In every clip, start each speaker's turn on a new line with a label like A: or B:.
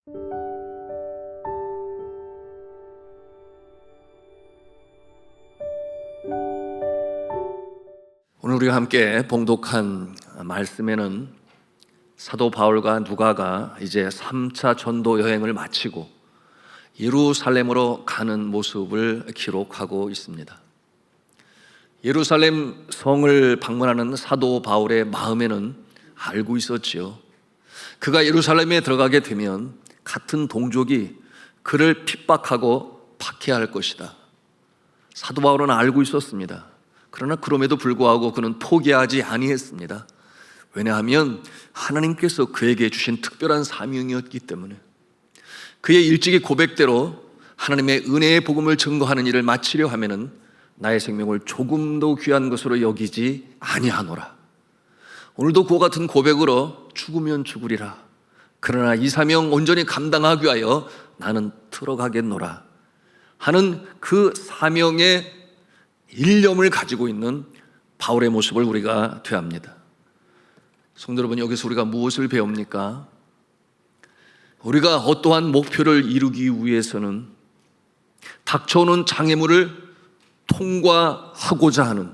A: 오늘 우리가 함께 봉독한 말씀에는 사도 바울과 누가가 이제 3차 전도 여행을 마치고 예루살렘으로 가는 모습을 기록하고 있습니다. 예루살렘 성을 방문하는 사도 바울의 마음에는 알고 있었지요. 그가 예루살렘에 들어가게 되면 같은 동족이 그를 핍박하고 박해할 것이다. 사도 바울은 알고 있었습니다. 그러나 그럼에도 불구하고 그는 포기하지 아니했습니다. 왜냐하면 하나님께서 그에게 주신 특별한 사명이었기 때문에. 그의 일찍이 고백대로 하나님의 은혜의 복음을 증거하는 일을 마치려 하면은 나의 생명을 조금도 귀한 것으로 여기지 아니하노라. 오늘도 그와 같은 고백으로 죽으면 죽으리라. 그러나 이 사명 온전히 감당하기 위하여 나는 들어가겠노라 하는 그 사명의 일념을 가지고 있는 바울의 모습을 우리가 되합니다. 성도 여러분, 여기서 우리가 무엇을 배웁니까? 우리가 어떠한 목표를 이루기 위해서는 닥쳐오는 장애물을 통과하고자 하는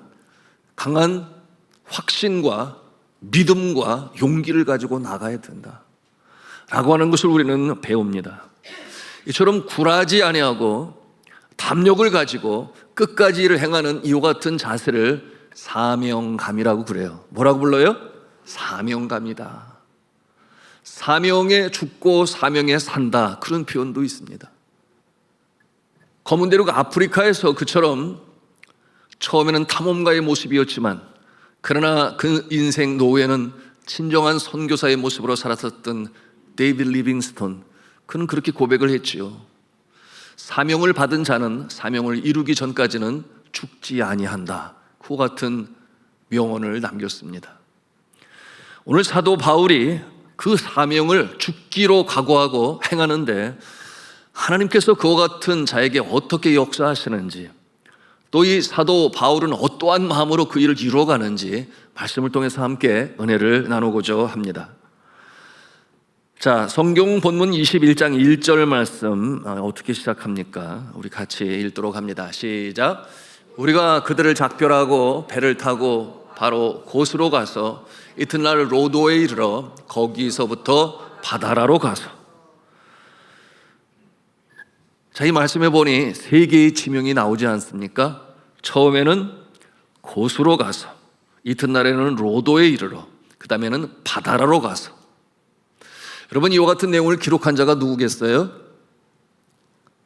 A: 강한 확신과 믿음과 용기를 가지고 나가야 된다 라고 하는 것을 우리는 배웁니다. 이처럼 굴하지 아니하고 담력을 가지고 끝까지 일을 행하는 이와 같은 자세를 사명감이라고 그래요. 뭐라고 불러요? 사명감이다. 사명에 죽고 사명에 산다, 그런 표현도 있습니다. 검은대륙 아프리카에서 그처럼 처음에는 탐험가의 모습이었지만 그러나 그 인생 노후에는 진정한 선교사의 모습으로 살았었던 데이비드 리빙스톤, 그는 그렇게 고백을 했지요. 사명을 받은 자는 사명을 이루기 전까지는 죽지 아니한다, 그와 같은 명언을 남겼습니다. 오늘 사도 바울이 그 사명을 죽기로 각오하고 행하는데 하나님께서 그와 같은 자에게 어떻게 역사하시는지, 또 이 사도 바울은 어떠한 마음으로 그 일을 이루어가는지 말씀을 통해서 함께 은혜를 나누고자 합니다. 자, 성경 본문 21장 1절 말씀 어떻게 시작합니까? 우리 같이 읽도록 합니다. 시작. 우리가 그들을 작별하고 배를 타고 바로 곳으로 가서 이튿날 로도에 이르러 거기서부터 바다라로 가서. 자, 이 말씀해 보니 세 개의 지명이 나오지 않습니까? 처음에는 곳으로 가서, 이튿날에는 로도에 이르러, 그 다음에는 바다라로 가서. 여러분, 이와 같은 내용을 기록한 자가 누구겠어요?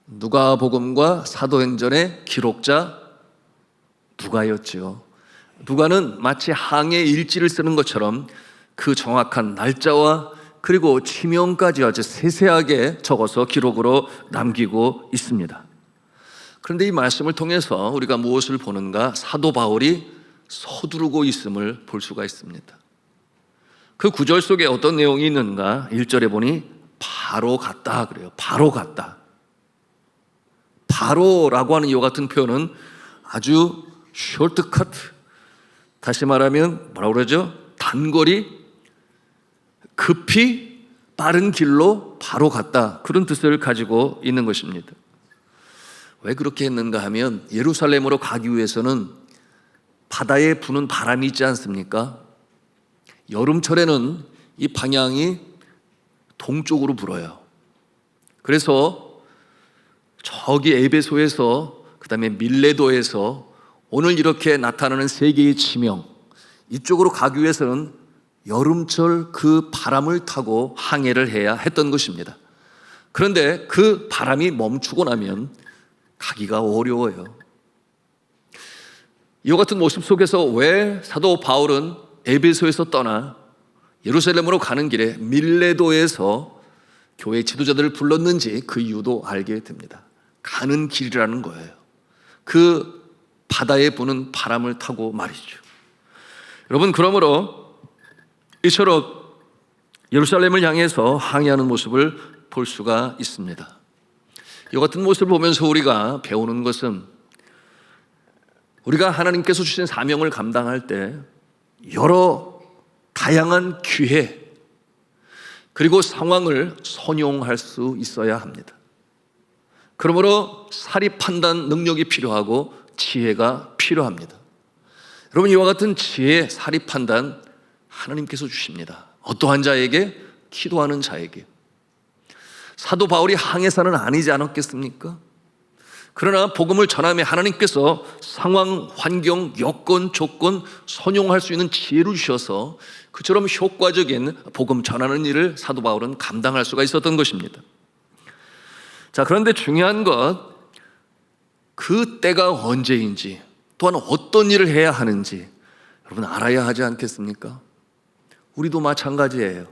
A: 누가복음과 사도행전의 기록자 누가였지요. 누가는 마치 항해 일지를 쓰는 것처럼 그 정확한 날짜와 그리고 지명까지 아주 세세하게 적어서 기록으로 남기고 있습니다. 그런데 이 말씀을 통해서 우리가 무엇을 보는가? 사도 바울이 서두르고 있음을 볼 수가 있습니다. 그 구절 속에 어떤 내용이 있는가? 1절에 보니 바로 갔다 그래요. 바로 갔다. 바로라고 하는 이와 같은 표현은 아주 쇼트커트, 다시 말하면 뭐라고 그러죠? 단거리, 급히 빠른 길로 바로 갔다, 그런 뜻을 가지고 있는 것입니다. 왜 그렇게 했는가 하면 예루살렘으로 가기 위해서는 바다에 부는 바람이 있지 않습니까? 여름철에는 이 방향이 동쪽으로 불어요. 그래서 저기 에베소에서, 그 다음에 밀레도에서 오늘 이렇게 나타나는 세 개의 지명, 이쪽으로 가기 위해서는 여름철 그 바람을 타고 항해를 해야 했던 것입니다. 그런데 그 바람이 멈추고 나면 가기가 어려워요. 이와 같은 모습 속에서 왜 사도 바울은 에베소에서 떠나 예루살렘으로 가는 길에 밀레도에서 교회 지도자들을 불렀는지 그 이유도 알게 됩니다. 가는 길이라는 거예요. 그 바다에 부는 바람을 타고 말이죠. 여러분, 그러므로 이처럼 예루살렘을 향해서 항해하는 모습을 볼 수가 있습니다. 이 같은 모습을 보면서 우리가 배우는 것은, 우리가 하나님께서 주신 사명을 감당할 때 여러 다양한 기회, 그리고 상황을 선용할 수 있어야 합니다. 그러므로 사리 판단 능력이 필요하고 지혜가 필요합니다. 여러분, 이와 같은 지혜, 사리 판단 하나님께서 주십니다. 어떠한 자에게? 기도하는 자에게. 사도 바울이 항해사는 아니지 않았겠습니까? 그러나 복음을 전하며 하나님께서 상황, 환경, 여건, 조건 선용할 수 있는 지혜를 주셔서 그처럼 효과적인 복음 전하는 일을 사도 바울은 감당할 수가 있었던 것입니다. 자, 그런데 중요한 것, 그 때가 언제인지, 또한 어떤 일을 해야 하는지 여러분 알아야 하지 않겠습니까? 우리도 마찬가지예요.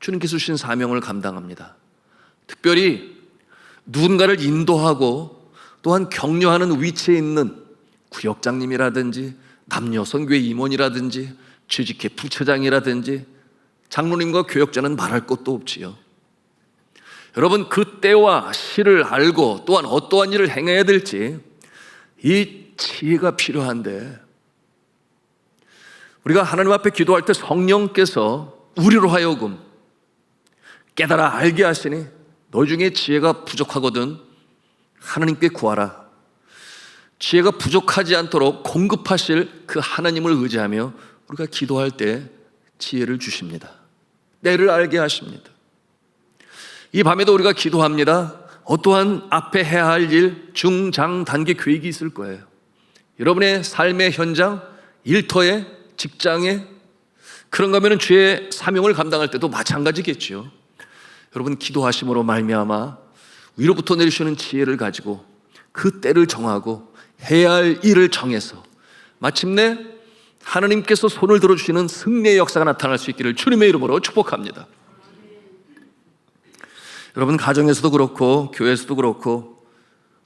A: 주님께서 주신 사명을 감당합니다. 특별히 누군가를 인도하고 또한 격려하는 위치에 있는 구역장님이라든지 남녀선교회 임원이라든지 취직회 부처장이라든지 장로님과 교역자는 말할 것도 없지요. 여러분, 그 때와 시를 알고 또한 어떠한 일을 행해야 될지 이 지혜가 필요한데, 우리가 하나님 앞에 기도할 때 성령께서 우리로 하여금 깨달아 알게 하시니 너 중에 지혜가 부족하거든 하나님께 구하라. 지혜가 부족하지 않도록 공급하실 그 하나님을 의지하며 우리가 기도할 때 지혜를 주십니다. 때를 알게 하십니다. 이 밤에도 우리가 기도합니다. 어떠한 앞에 해야 할 일, 중, 장, 단기 계획이 있을 거예요. 여러분의 삶의 현장, 일터에, 직장에, 그런가 하면 주의 사명을 감당할 때도 마찬가지겠죠. 여러분, 기도하심으로 말미암아 위로부터 내리시는 지혜를 가지고 그 때를 정하고 해야 할 일을 정해서 마침내 하나님께서 손을 들어주시는 승리의 역사가 나타날 수 있기를 주님의 이름으로 축복합니다. 여러분, 가정에서도 그렇고 교회에서도 그렇고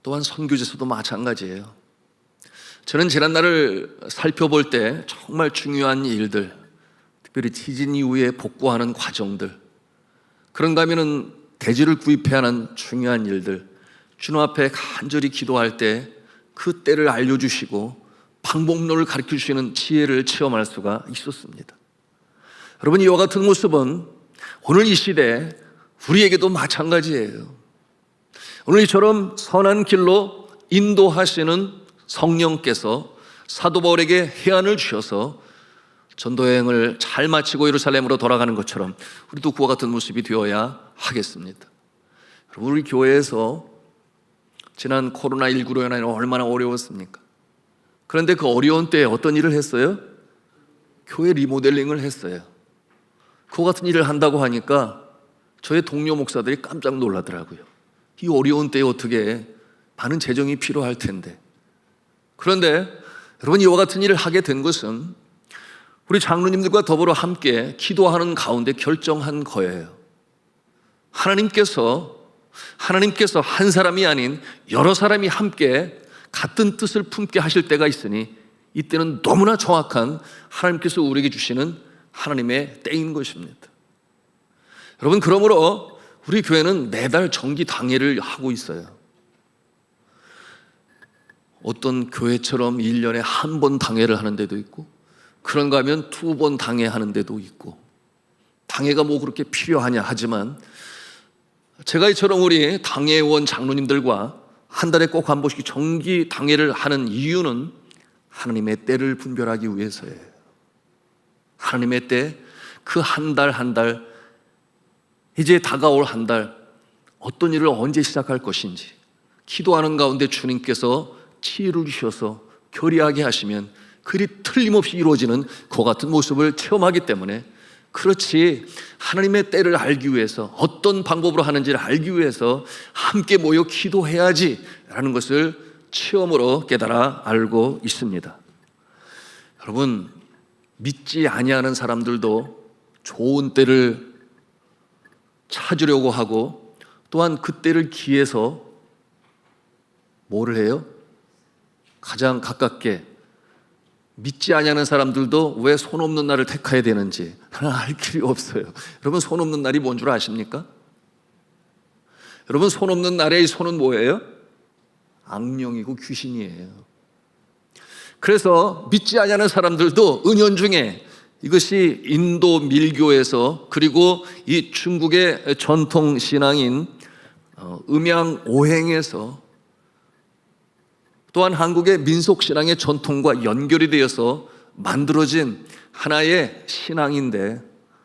A: 또한 선교제에서도 마찬가지예요. 저는 지난날을 살펴볼 때 정말 중요한 일들, 특별히 지진 이후에 복구하는 과정들, 그런가 하면은 대지를 구입해야 하는 중요한 일들, 주님 앞에 간절히 기도할 때 그 때를 알려주시고 방법론을 가르쳐 주시는 지혜를 체험할 수가 있었습니다. 여러분, 이와 같은 모습은 오늘 이 시대 우리에게도 마찬가지예요. 오늘 이처럼 선한 길로 인도하시는 성령께서 사도 바울에게 해안을 주셔서 전도여행을 잘 마치고 예루살렘으로 돌아가는 것처럼 우리도 그와 같은 모습이 되어야 하겠습니다. 여러분, 우리 교회에서 지난 코로나19로 인해 얼마나 어려웠습니까? 그런데 그 어려운 때에 어떤 일을 했어요? 교회 리모델링을 했어요. 그와 같은 일을 한다고 하니까 저의 동료 목사들이 깜짝 놀라더라고요. 이 어려운 때에 어떻게, 많은 재정이 필요할 텐데. 그런데 여러분, 이와 같은 일을 하게 된 것은 우리 장로님들과 더불어 함께 기도하는 가운데 결정한 거예요. 하나님께서 한 사람이 아닌 여러 사람이 함께 같은 뜻을 품게 하실 때가 있으니 이때는 너무나 정확한 하나님께서 우리에게 주시는 하나님의 때인 것입니다. 여러분, 그러므로 우리 교회는 매달 정기 당회를 하고 있어요. 어떤 교회처럼 1년에 한 번 당회를 하는 데도 있고, 그런가 하면 2번 당회 하는 데도 있고, 당회가 뭐 그렇게 필요하냐 하지만 제가 이처럼 우리 당회원 장로님들과 한 달에 꼭 한 번씩 정기 당회를 하는 이유는 하나님의 때를 분별하기 위해서예요. 하나님의 때, 그 한 달 한 달, 이제 다가올 한 달 어떤 일을 언제 시작할 것인지 기도하는 가운데 주님께서 지혜를 주셔서 결의하게 하시면 그리 틀림없이 이루어지는 그 같은 모습을 체험하기 때문에, 그렇지 하나님의 때를 알기 위해서 어떤 방법으로 하는지를 알기 위해서 함께 모여 기도해야지 라는 것을 체험으로 깨달아 알고 있습니다. 여러분, 믿지 아니하는 사람들도 좋은 때를 찾으려고 하고 또한 그 때를 기해서 뭐를 해요? 가장 가깝게, 믿지 아니하는 사람들도 왜 손 없는 날을 택해야 되는지 알 길이 없어요. 여러분, 손 없는 날이 뭔 줄 아십니까? 여러분, 손 없는 날의 이 손은 뭐예요? 악령이고 귀신이에요. 그래서 믿지 아니하는 사람들도 은연중에 이것이 인도 밀교에서, 그리고 이 중국의 전통 신앙인 음양오행에서, 또한 한국의 민속신앙의 전통과 연결이 되어서 만들어진 하나의 신앙인데,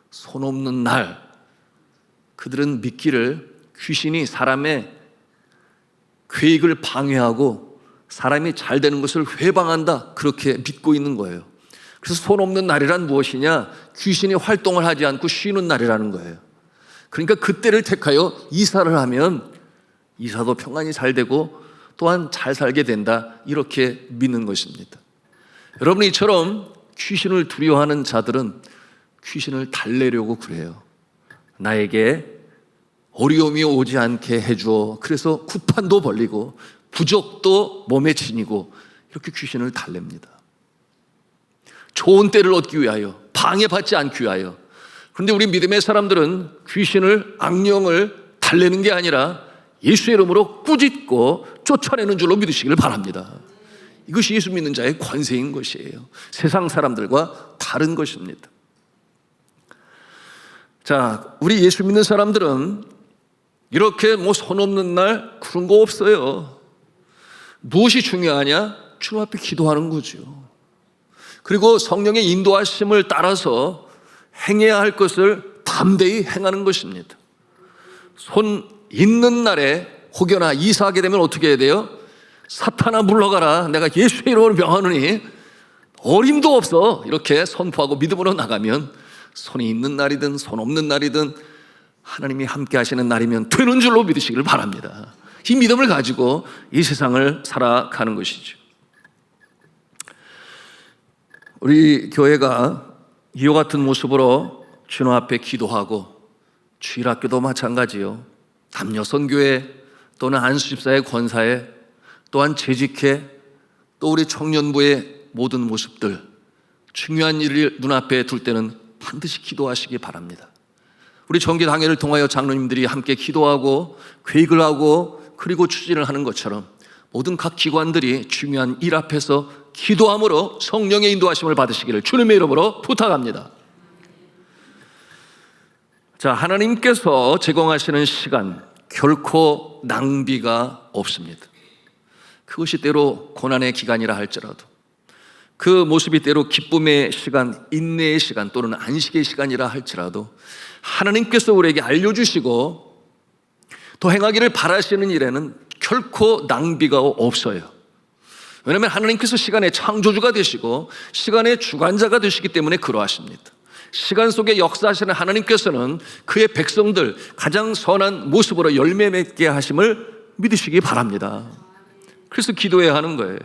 A: 손 없는 날, 그들은 믿기를 귀신이 사람의 계획을 방해하고 사람이 잘 되는 것을 회방한다, 그렇게 믿고 있는 거예요. 그래서 손 없는 날이란 무엇이냐? 귀신이 활동을 하지 않고 쉬는 날이라는 거예요. 그러니까 그때를 택하여 이사를 하면 이사도 평안히 잘 되고 또한 잘 살게 된다, 이렇게 믿는 것입니다. 여러분, 이처럼 귀신을 두려워하는 자들은 귀신을 달래려고 그래요. 나에게 어려움이 오지 않게 해주어. 그래서 구판도 벌리고 부적도 몸에 지니고 이렇게 귀신을 달랩니다. 좋은 때를 얻기 위하여, 방해받지 않기 위하여. 그런데 우리 믿음의 사람들은 귀신을, 악령을 달래는 게 아니라 예수의 이름으로 꾸짖고 쫓아내는 줄로 믿으시길 바랍니다. 이것이 예수 믿는 자의 권세인 것이에요. 세상 사람들과 다른 것입니다. 자, 우리 예수 믿는 사람들은 이렇게 손 없는 날 그런 거 없어요. 무엇이 중요하냐? 주님 앞에 기도하는 거죠. 그리고 성령의 인도하심을 따라서 행해야 할 것을 담대히 행하는 것입니다. 손 있는 날에 혹여나 이사하게 되면 어떻게 해야 돼요? 사탄아 물러가라, 내가 예수의 이름으로 명하노니, 어림도 없어, 이렇게 선포하고 믿음으로 나가면 손이 있는 날이든 손 없는 날이든 하나님이 함께 하시는 날이면 되는 줄로 믿으시길 바랍니다. 이 믿음을 가지고 이 세상을 살아가는 것이죠. 우리 교회가 이와 같은 모습으로 주님 앞에 기도하고, 주일학교도 마찬가지요, 남녀선교회 또는 안수집사의 권사회, 또한 재직회, 또 우리 청년부의 모든 모습들, 중요한 일을 눈앞에 둘 때는 반드시 기도하시기 바랍니다. 우리 정기당회를 통하여 장로님들이 함께 기도하고 계획을 하고 그리고 추진을 하는 것처럼 모든 각 기관들이 중요한 일 앞에서 기도함으로 성령의 인도하심을 받으시기를 주님의 이름으로 부탁합니다. 자, 하나님께서 제공하시는 시간 결코 낭비가 없습니다. 그것이 때로 고난의 기간이라 할지라도, 그 모습이 때로 기쁨의 시간, 인내의 시간 또는 안식의 시간이라 할지라도 하나님께서 우리에게 알려주시고 더 행하기를 바라시는 일에는 결코 낭비가 없어요. 왜냐하면 하나님께서 시간의 창조주가 되시고 시간의 주관자가 되시기 때문에 그러하십니다. 시간 속에 역사하시는 하나님께서는 그의 백성들 가장 선한 모습으로 열매 맺게 하심을 믿으시기 바랍니다. 그래서 기도해야 하는 거예요.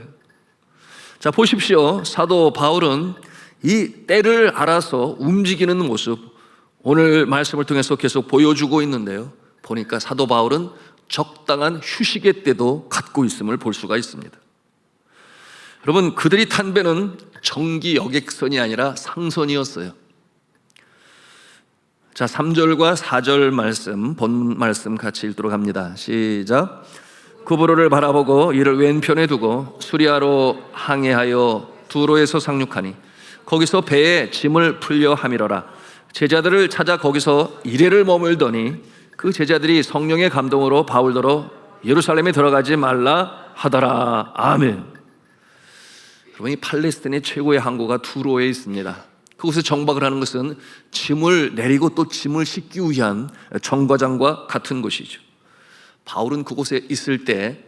A: 자, 보십시오. 사도 바울은 이 때를 알아서 움직이는 모습, 오늘 말씀을 통해서 계속 보여주고 있는데요, 보니까 사도 바울은 적당한 휴식의 때도 갖고 있음을 볼 수가 있습니다. 여러분, 그들이 탄 배는 정기 여객선이 아니라 상선이었어요. 자, 3절과 4절 말씀, 본 말씀 같이 읽도록 합니다. 시작. 구브로를 바라보고 이를 왼편에 두고 수리아로 항해하여 두로에서 상륙하니 거기서 배에 짐을 풀려 함이러라. 제자들을 찾아 거기서 이레를 머물더니 그 제자들이 성령의 감동으로 바울더러 예루살렘에 들어가지 말라 하더라. 아멘. 여러분, 이 팔레스타인의 최고의 항구가 두로에 있습니다. 그곳에 정박을 하는 것은 짐을 내리고 또 짐을 싣기 위한 정거장과 같은 곳이죠. 바울은 그곳에 있을 때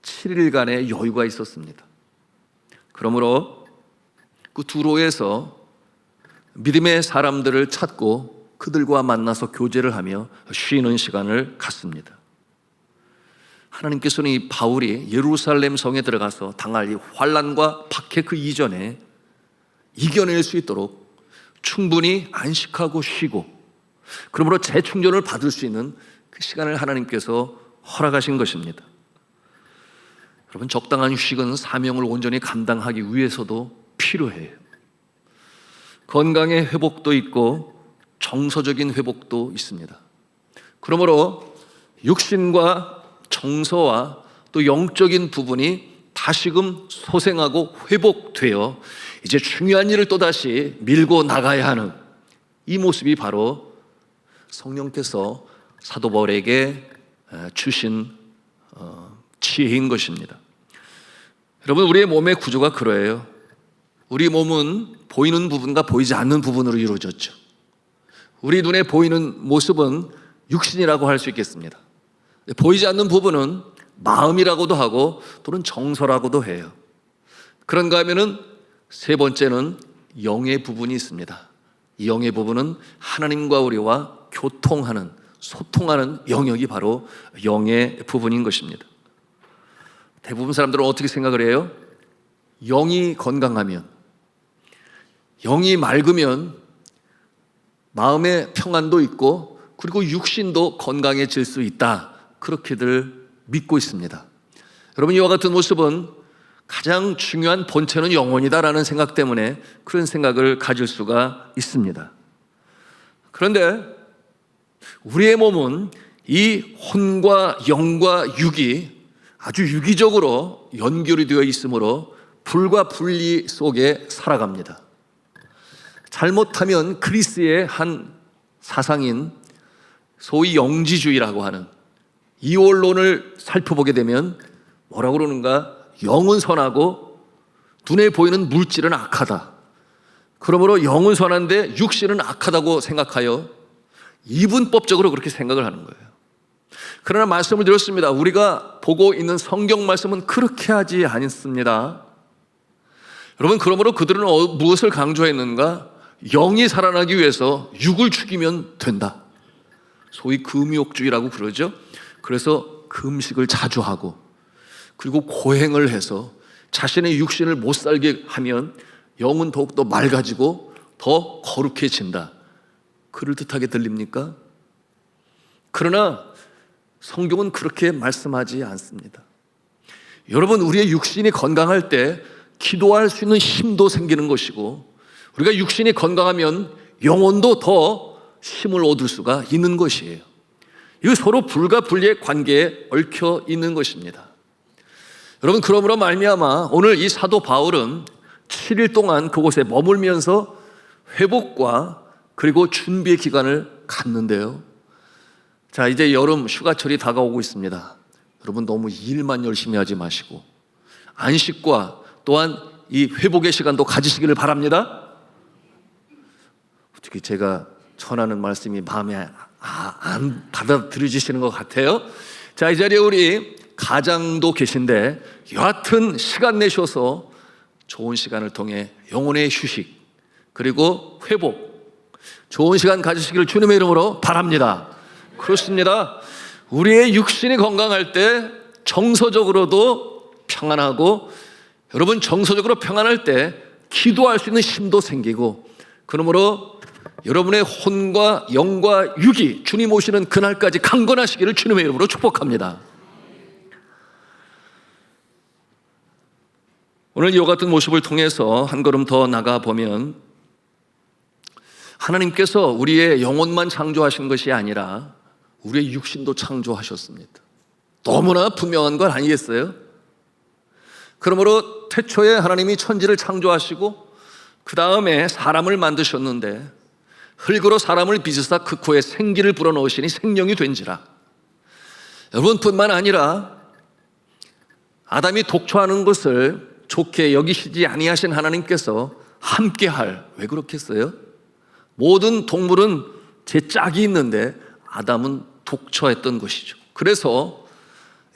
A: 7일간의 여유가 있었습니다. 그러므로 그 두로에서 믿음의 사람들을 찾고 그들과 만나서 교제를 하며 쉬는 시간을 갖습니다. 하나님께서는 이 바울이 예루살렘 성에 들어가서 당할 이 환난과 박해 그 이전에 이겨낼 수 있도록 충분히 안식하고 쉬고, 그러므로 재충전을 받을 수 있는 그 시간을 하나님께서 허락하신 것입니다. 여러분, 적당한 휴식은 사명을 온전히 감당하기 위해서도 필요해요. 건강의 회복도 있고 정서적인 회복도 있습니다. 그러므로 육신과 정서와 또 영적인 부분이 다시금 소생하고 회복되어 이제 중요한 일을 또다시 밀고 나가야 하는 이 모습이 바로 성령께서 사도 바울에게 주신 지혜인 것입니다. 여러분, 우리의 몸의 구조가 그러해요. 우리 몸은 보이는 부분과 보이지 않는 부분으로 이루어졌죠. 우리 눈에 보이는 모습은 육신이라고 할 수 있겠습니다. 보이지 않는 부분은 마음이라고도 하고 또는 정서라고도 해요. 그런가 하면은 세 번째는 영의 부분이 있습니다. 이 영의 부분은 하나님과 우리와 교통하는, 소통하는 영역이 바로 영의 부분인 것입니다. 대부분 사람들은 어떻게 생각을 해요? 영이 건강하면, 영이 맑으면 마음의 평안도 있고 그리고 육신도 건강해질 수 있다, 그렇게들 믿고 있습니다. 여러분, 이와 같은 모습은 가장 중요한 본체는 영혼이다라는 생각 때문에 그런 생각을 가질 수가 있습니다. 그런데 우리의 몸은 이 혼과 영과 육이 아주 유기적으로 연결이 되어 있으므로 불과 분리 속에 살아갑니다. 잘못하면 그리스의 한 사상인 소위 영지주의라고 하는 이원론을 살펴보게 되면 뭐라고 그러는가? 영은 선하고 눈에 보이는 물질은 악하다. 그러므로 영은 선한데 육신은 악하다고 생각하여 이분법적으로 그렇게 생각을 하는 거예요. 그러나 말씀을 드렸습니다. 우리가 보고 있는 성경 말씀은 그렇게 하지 않습니다. 여러분, 그러므로 그들은 무엇을 강조했는가? 영이 살아나기 위해서 육을 죽이면 된다. 소위 금욕주의라고 그러죠. 그래서 금식을 자주 하고 그리고 고행을 해서 자신의 육신을 못 살게 하면 영은 더욱더 맑아지고 더 거룩해진다. 그럴듯하게 들립니까? 그러나 성경은 그렇게 말씀하지 않습니다. 여러분, 우리의 육신이 건강할 때 기도할 수 있는 힘도 생기는 것이고 우리가 육신이 건강하면 영혼도 더 힘을 얻을 수가 있는 것이에요. 이거 서로 불과 분리의 관계에 얽혀 있는 것입니다. 여러분, 그러므로 말미암아 오늘 이 사도 바울은 7일 동안 그곳에 머물면서 회복과 그리고 준비의 기간을 갖는데요. 자, 이제 여름 휴가철이 다가오고 있습니다. 여러분, 너무 일만 열심히 하지 마시고 안식과 또한 이 회복의 시간도 가지시기를 바랍니다. 어떻게 제가 전하는 말씀이 마음에 안 받아들여지시는 것 같아요? 자, 이 자리에 우리 가장도 계신데 여하튼 시간 내셔서 좋은 시간을 통해 영혼의 휴식 그리고 회복, 좋은 시간 가지시기를 주님의 이름으로 바랍니다. 그렇습니다. 우리의 육신이 건강할 때 정서적으로도 평안하고, 여러분, 정서적으로 평안할 때 기도할 수 있는 힘도 생기고, 그러므로 여러분의 혼과 영과 육이 주님 오시는 그날까지 강건하시기를 주님의 이름으로 축복합니다. 오늘 이와 같은 모습을 통해서 한 걸음 더 나가보면 하나님께서 우리의 영혼만 창조하신 것이 아니라 우리의 육신도 창조하셨습니다. 너무나 분명한 건 아니겠어요? 그러므로 태초에 하나님이 천지를 창조하시고 그 다음에 사람을 만드셨는데 흙으로 사람을 빚으사 그 코에 생기를 불어넣으시니 생명이 된지라. 여러분뿐만 아니라 아담이 독초하는 것을 좋게 여기시지 아니하신 하나님께서 함께할, 왜 그렇겠어요? 모든 동물은 제 짝이 있는데 아담은 독초했던 것이죠. 그래서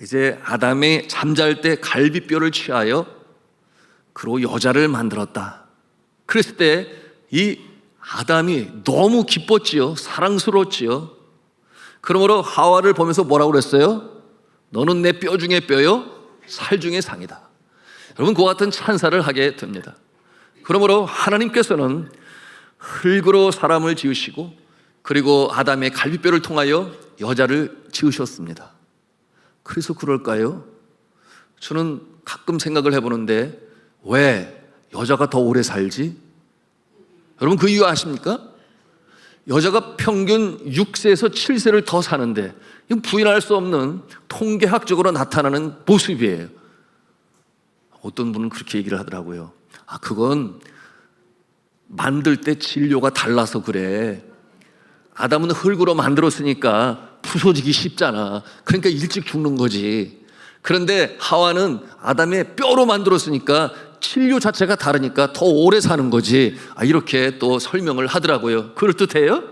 A: 이제 아담이 잠잘 때 갈비뼈를 취하여 그로 여자를 만들었다. 그랬을 때 이 아담이 너무 기뻤지요. 사랑스러웠지요. 그러므로 하와를 보면서 뭐라고 그랬어요? 너는 내 뼈 중에 뼈요, 살 중에 상이다. 여러분, 그와 같은 찬사를 하게 됩니다. 그러므로 하나님께서는 흙으로 사람을 지으시고 그리고 아담의 갈비뼈를 통하여 여자를 지으셨습니다. 그래서 그럴까요? 저는 가끔 생각을 해보는데 왜 여자가 더 오래 살지? 여러분, 그 이유 아십니까? 여자가 평균 6세에서 7세를 더 사는데 이건 부인할 수 없는 통계학적으로 나타나는 모습이에요. 어떤 분은 그렇게 얘기를 하더라고요. 그건 만들 때 진료가 달라서 그래. 아담은 흙으로 만들었으니까 부서지기 쉽잖아. 그러니까 일찍 죽는 거지. 그런데 하와는 아담의 뼈로 만들었으니까 진료 자체가 다르니까 더 오래 사는 거지. 이렇게 또 설명을 하더라고요. 그럴듯해요?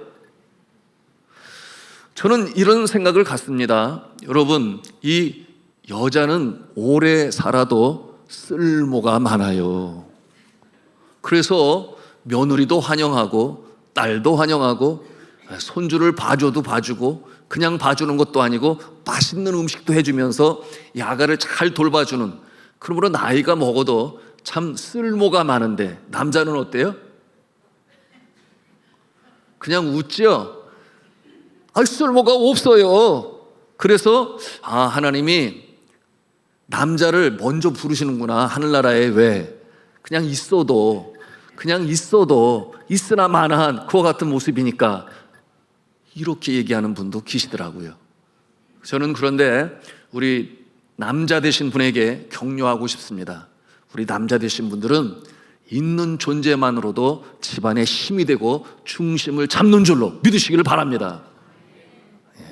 A: 저는 이런 생각을 갖습니다. 여러분, 이 여자는 오래 살아도 쓸모가 많아요. 그래서 며느리도 환영하고 딸도 환영하고 손주를 봐줘도 봐주고 그냥 봐주는 것도 아니고 맛있는 음식도 해주면서 야가를 잘 돌봐주는, 그러므로 나이가 먹어도 참 쓸모가 많은데 남자는 어때요? 그냥 웃죠? 쓸모가 없어요. 그래서 하나님이 남자를 먼저 부르시는구나. 하늘나라에 왜? 그냥 있어도 있으나 마나한 그와 같은 모습이니까, 이렇게 얘기하는 분도 계시더라고요. 저는 그런데 우리 남자 되신 분에게 격려하고 싶습니다. 우리 남자 되신 분들은 있는 존재만으로도 집안에 힘이 되고 중심을 잡는 줄로 믿으시기를 바랍니다.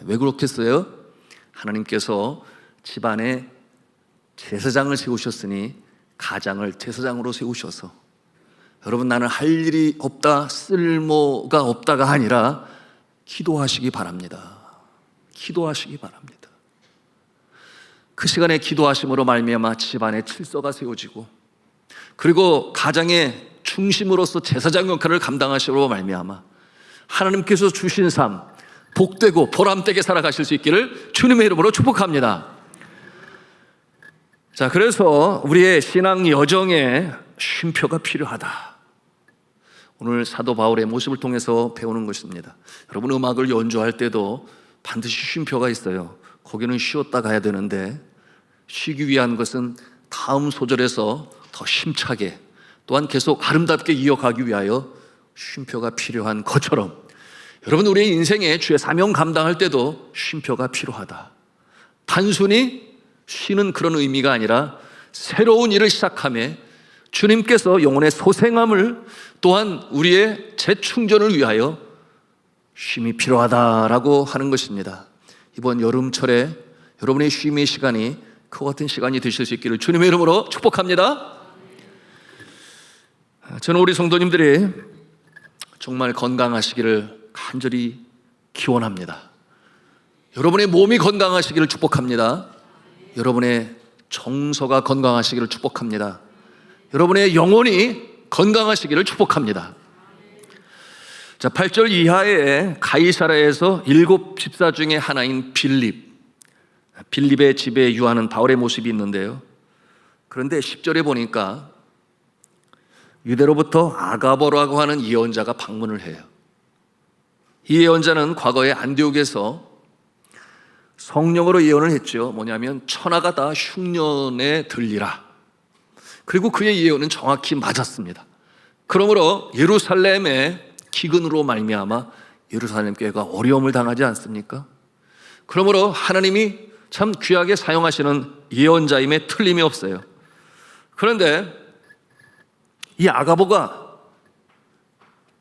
A: 왜 그렇겠어요? 하나님께서 집안에 제사장을 세우셨으니 가장을 제사장으로 세우셔서, 여러분, 나는 할 일이 없다, 쓸모가 없다가 아니라 기도하시기 바랍니다. 기도하시기 바랍니다. 그 시간에 기도하심으로 말미암아 집안의 질서가 세워지고, 그리고 가장의 중심으로서 제사장 역할을 감당하심으로 말미암아 하나님께서 주신 삶, 복되고 보람되게 살아가실 수 있기를 주님의 이름으로 축복합니다. 자, 그래서 우리의 신앙 여정에 쉼표가 필요하다. 오늘 사도 바울의 모습을 통해서 배우는 것입니다. 여러분, 음악을 연주할 때도 반드시 쉼표가 있어요. 거기는 쉬었다 가야 되는데, 쉬기 위한 것은 다음 소절에서 더 힘차게, 또한 계속 아름답게 이어가기 위하여 쉼표가 필요한 것처럼, 여러분, 우리의 인생에 주의 사명 감당할 때도 쉼표가 필요하다. 단순히 쉬는 그런 의미가 아니라 새로운 일을 시작하며 주님께서 영혼의 소생함을, 또한 우리의 재충전을 위하여 쉼이 필요하다라고 하는 것입니다. 이번 여름철에 여러분의 쉼의 시간이 그와 같은 시간이 되실 수 있기를 주님의 이름으로 축복합니다. 저는 우리 성도님들이 정말 건강하시기를 간절히 기원합니다. 여러분의 몸이 건강하시기를 축복합니다. 여러분의 정서가 건강하시기를 축복합니다. 여러분의 영혼이 건강하시기를 축복합니다. 자, 8절 이하에 가이사라에서 7 집사 중에 하나인 빌립의 집에 유하는 바울의 모습이 있는데요. 그런데 10절에 보니까 유대로부터 아가보라고 하는 예언자가 방문을 해요. 이 예언자는 과거에 안디옥에서 성령으로 예언을 했죠. 뭐냐면 천하가 다 흉년에 들리라. 그리고 그의 예언은 정확히 맞았습니다. 그러므로 예루살렘의 기근으로 말미암아 예루살렘 교회가 어려움을 당하지 않습니까? 그러므로 하나님이 참 귀하게 사용하시는 예언자임에 틀림이 없어요. 그런데 이 아가보가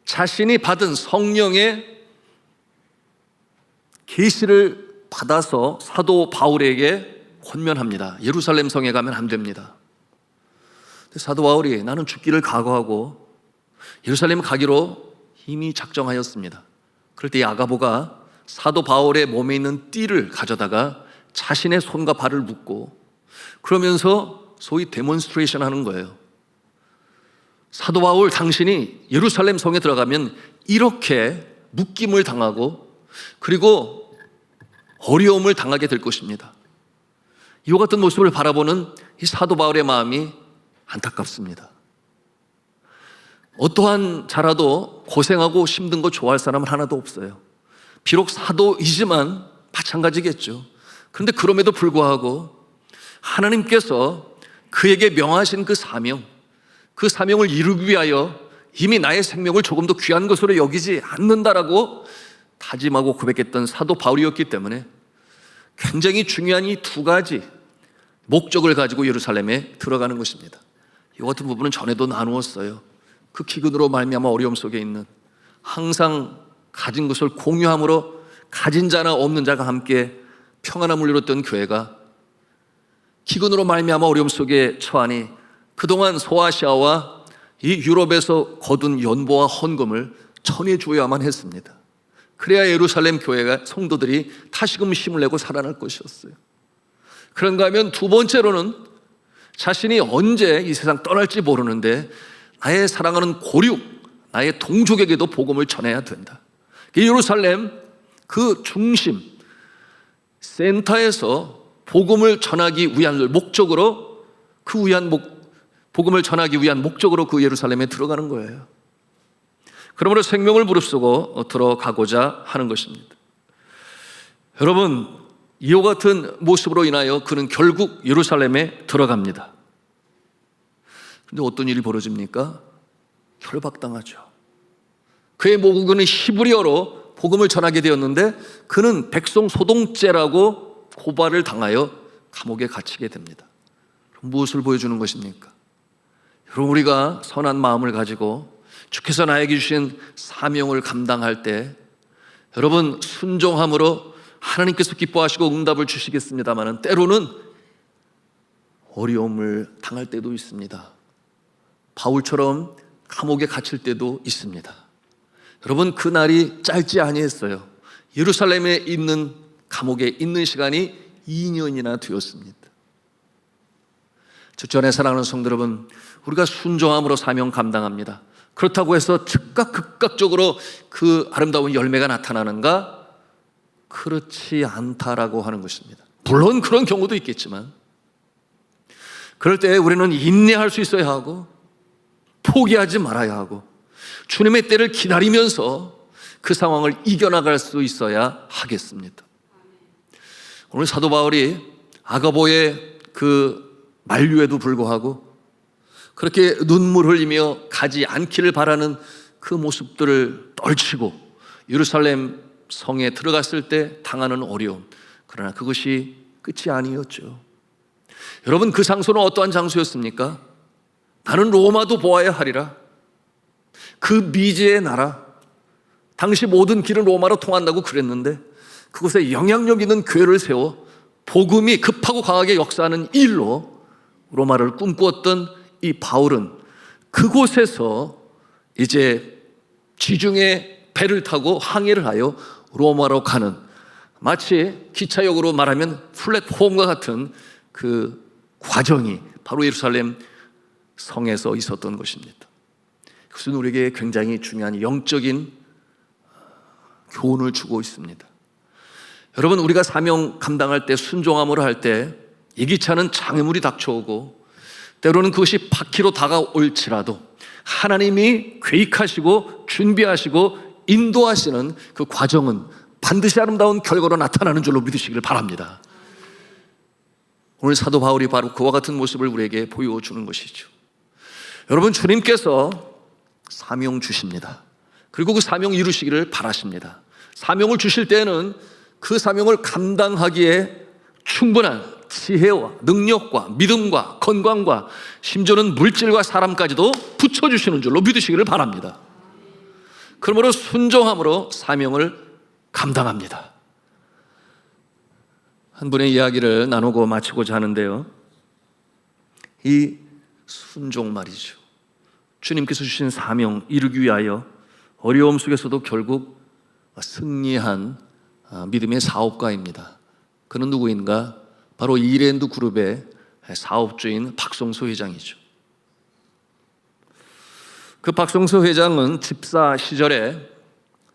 A: 자신이 받은 성령의 계시를 받아서 사도 바울에게 권면합니다. 예루살렘 성에 가면 안 됩니다. 사도 바울이 나는 죽기를 각오하고 예루살렘 가기로 이미 작정하였습니다. 그럴 때 이 아가보가 사도 바울의 몸에 있는 띠를 가져다가 자신의 손과 발을 묶고, 그러면서 소위 데몬스트레이션 하는 거예요. 사도 바울, 당신이 예루살렘 성에 들어가면 이렇게 묶임을 당하고 그리고 어려움을 당하게 될 것입니다. 이와 같은 모습을 바라보는 이 사도 바울의 마음이 안타깝습니다. 어떠한 자라도 고생하고 힘든 거 좋아할 사람은 하나도 없어요. 비록 사도이지만 마찬가지겠죠. 그런데 그럼에도 불구하고 하나님께서 그에게 명하신 그 사명을 이루기 위하여 이미 나의 생명을 조금 더 귀한 것으로 여기지 않는다라고 다짐하고 고백했던 사도 바울이었기 때문에 굉장히 중요한 이 두 가지 목적을 가지고 예루살렘에 들어가는 것입니다. 이 같은 부분은 전에도 나누었어요. 그 기근으로 말미암아 어려움 속에 있는, 항상 가진 것을 공유함으로 가진 자나 없는 자가 함께 평안함을 이뤘던 교회가 기근으로 말미암아 어려움 속에 처하니 그동안 소아시아와 이 유럽에서 거둔 연보와 헌금을 전해주어야만 했습니다. 그래야 예루살렘 교회가 성도들이 다시금 힘을 내고 살아날 것이었어요. 그런가 하면 두 번째로는 자신이 언제 이 세상 떠날지 모르는데 나의 사랑하는 고륙, 나의 동족에게도 복음을 전해야 된다. 예루살렘 그 중심 센터에서 복음을 전하기 위한 목적으로, 복음을 전하기 위한 목적으로 그 예루살렘에 들어가는 거예요. 그러므로 생명을 무릅쓰고 들어가고자 하는 것입니다. 여러분, 이와 같은 모습으로 인하여 그는 결국 예루살렘에 들어갑니다. 그런데 어떤 일이 벌어집니까? 결박당하죠. 그의 모국은 히브리어로 복음을 전하게 되었는데 그는 백성 소동죄라고 고발을 당하여 감옥에 갇히게 됩니다. 무엇을 보여주는 것입니까? 여러분, 우리가 선한 마음을 가지고 주께서 나에게 주신 사명을 감당할 때 여러분 순종함으로 하나님께서 기뻐하시고 응답을 주시겠습니다만 때로는 어려움을 당할 때도 있습니다. 바울처럼 감옥에 갇힐 때도 있습니다. 여러분, 그 날이 짧지 아니했어요. 예루살렘에 있는 감옥에 있는 시간이 2년이나 되었습니다. 전에 사랑하는 성도 여러분, 우리가 순종함으로 사명 감당합니다. 그렇다고 해서 즉각 극각적으로 그 아름다운 열매가 나타나는가? 그렇지 않다라고 하는 것입니다. 물론 그런 경우도 있겠지만 그럴 때 우리는 인내할 수 있어야 하고 포기하지 말아야 하고 주님의 때를 기다리면서 그 상황을 이겨나갈 수 있어야 하겠습니다. 오늘 사도 바울이 아가보의 그 만류에도 불구하고 그렇게 눈물 흘리며 가지 않기를 바라는 그 모습들을 떨치고 예루살렘 성에 들어갔을 때 당하는 어려움, 그러나 그것이 끝이 아니었죠. 여러분, 그 장소는 어떠한 장소였습니까? 나는 로마도 보아야 하리라. 그 미지의 나라, 당시 모든 길은 로마로 통한다고 그랬는데 그곳에 영향력 있는 교회를 세워 복음이 급하고 강하게 역사하는 일로 로마를 꿈꾸었던 이 바울은 그곳에서 이제 지중해 배를 타고 항해를 하여 로마로 가는, 마치 기차역으로 말하면 플랫폼과 같은 그 과정이 바로 예루살렘 성에서 있었던 것입니다. 그것은 우리에게 굉장히 중요한 영적인 교훈을 주고 있습니다. 여러분, 우리가 사명 감당할 때, 순종함으로 할 때 예기치 않은 장애물이 닥쳐오고 때로는 그것이 바퀴로 다가올지라도 하나님이 계획하시고 준비하시고 인도하시는 그 과정은 반드시 아름다운 결과로 나타나는 줄로 믿으시기를 바랍니다. 오늘 사도 바울이 바로 그와 같은 모습을 우리에게 보여주는 것이죠. 여러분, 주님께서 사명 주십니다. 그리고 그 사명 이루시기를 바라십니다. 사명을 주실 때는 그 사명을 감당하기에 충분한 지혜와 능력과 믿음과 건강과 심지어는 물질과 사람까지도 붙여주시는 줄로 믿으시기를 바랍니다. 그러므로 순종함으로 사명을 감당합니다. 한 분의 이야기를 나누고 마치고자 하는데요, 이 순종 말이죠, 주님께서 주신 사명 이루기 위하여 어려움 속에서도 결국 승리한 믿음의 사업가입니다. 그는 누구인가? 바로 이랜드 그룹의 사업주인 박성수 회장이죠. 그 박성수 회장은 집사 시절에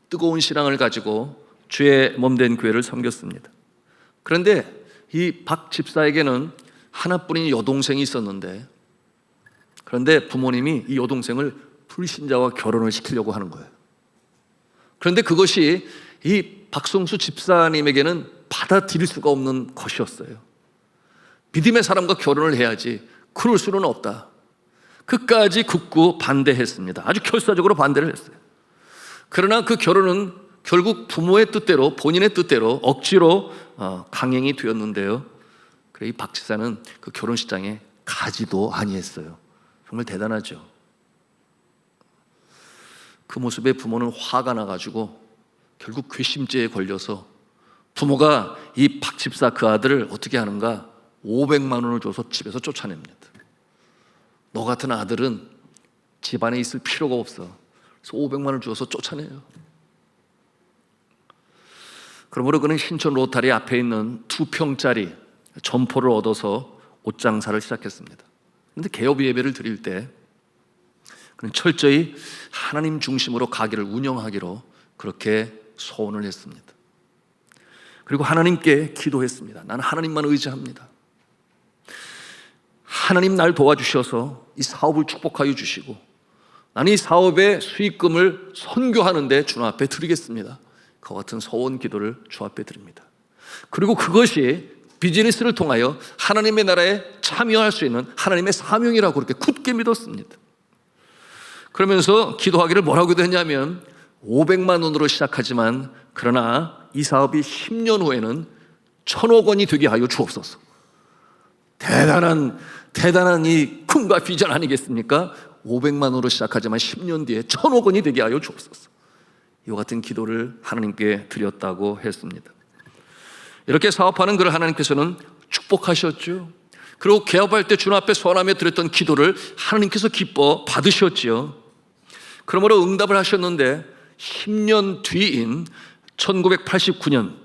A: 뜨거운 신앙을 가지고 주의 몸된 교회를 섬겼습니다. 그런데 이 박 집사에게는 하나뿐인 여동생이 있었는데, 그런데 부모님이 이 여동생을 불신자와 결혼을 시키려고 하는 거예요. 그런데 그것이 이 박성수 집사님에게는 받아들일 수가 없는 것이었어요. 믿음의 사람과 결혼을 해야지, 그럴 수는 없다. 끝까지 굳고 반대했습니다. 아주 결사적으로 반대를 했어요. 그러나 그 결혼은 결국 부모의 뜻대로, 본인의 뜻대로 억지로 강행이 되었는데요, 그래 이 박 집사는 그 결혼식장에 가지도 아니했어요. 정말 대단하죠. 그 모습에 부모는 화가 나가지고 결국 괘씸죄에 걸려서 부모가 이 박 집사 그 아들을 어떻게 하는가? 500만 원을 줘서 집에서 쫓아냅니다. 너 같은 아들은 집안에 있을 필요가 없어. 그래서 500만 원을 주어서 쫓아내요. 그러므로 그는 신촌 로타리 앞에 있는 2평짜리 점포를 얻어서 옷장사를 시작했습니다. 그런데 개업 예배를 드릴 때 그는 철저히 하나님 중심으로 가게를 운영하기로 그렇게 소원을 했습니다. 그리고 하나님께 기도했습니다. 나는 하나님만 의지합니다. 하나님 날 도와주셔서 이 사업을 축복하여 주시고 나는 이 사업의 수익금을 선교하는데 주 앞에 드리겠습니다. 그와 같은 소원 기도를 주 앞에 드립니다. 그리고 그것이 비즈니스를 통하여 하나님의 나라에 참여할 수 있는 하나님의 사명이라고 그렇게 굳게 믿었습니다. 그러면서 기도하기를 뭐라고 기도했냐면 500만 원으로 시작하지만 그러나 이 사업이 10년 후에는 1000억 원이 되게 하여 주옵소서. 대단한 이 꿈과 비전 아니겠습니까? 500만 원으로 시작하지만 10년 뒤에 1000억 원이 되게 하여 주옵소서. 이와 같은 기도를 하나님께 드렸다고 했습니다. 이렇게 사업하는 그를 하나님께서는 축복하셨죠. 그리고 개업할 때 주님 앞에 소원하며 드렸던 기도를 하나님께서 기뻐 받으셨지요. 그러므로 응답을 하셨는데 10년 뒤인 1989년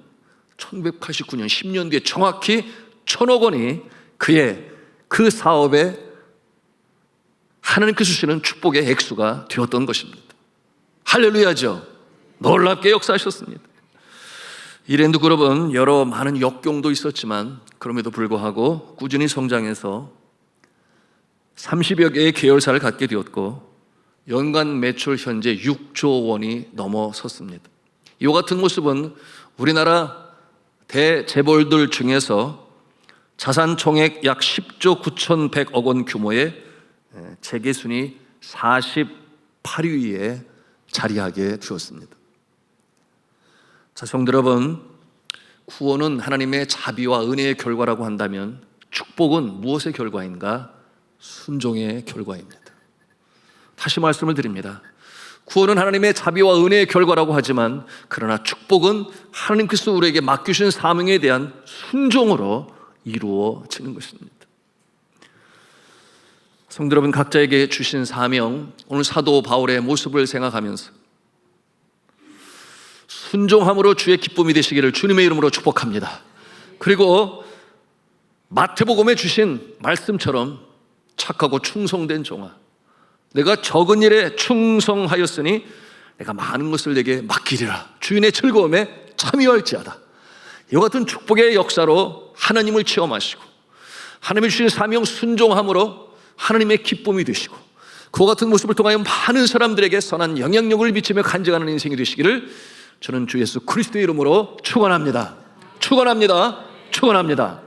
A: 10년 뒤에 정확히 1000억 원이 그의 그 사업에 하나님께서 주시는 축복의 액수가 되었던 것입니다. 할렐루야죠. 놀랍게 역사하셨습니다. 이랜드 그룹은 여러 많은 역경도 있었지만 그럼에도 불구하고 꾸준히 성장해서 30여 개의 계열사를 갖게 되었고 연간 매출 현재 6조 원이 넘어섰습니다. 이와 같은 모습은 우리나라 대재벌들 중에서 자산 총액 약 10조 9,100억 원 규모의 재계순위 48위에 자리하게 되었습니다. 자, 성도 여러분, 구원은 하나님의 자비와 은혜의 결과라고 한다면 축복은 무엇의 결과인가? 순종의 결과입니다. 다시 말씀을 드립니다. 구원은 하나님의 자비와 은혜의 결과라고 하지만 그러나 축복은 하나님께서 우리에게 맡기신 사명에 대한 순종으로 이루어지는 것입니다. 성도 여러분, 각자에게 주신 사명, 오늘 사도 바울의 모습을 생각하면서 순종함으로 주의 기쁨이 되시기를 주님의 이름으로 축복합니다. 그리고 마태복음에 주신 말씀처럼 착하고 충성된 종아, 내가 적은 일에 충성하였으니 내가 많은 것을 내게 맡기리라. 주인의 즐거움에 참여할지어다. 이와 같은 축복의 역사로 하나님을 체험하시고 하나님이 주신 사명 순종함으로 하나님의 기쁨이 되시고 그와 같은 모습을 통하여 많은 사람들에게 선한 영향력을 미치며 간증하는 인생이 되시기를 저는 주 예수 그리스도의 이름으로 축원합니다. 축원합니다. 축원합니다.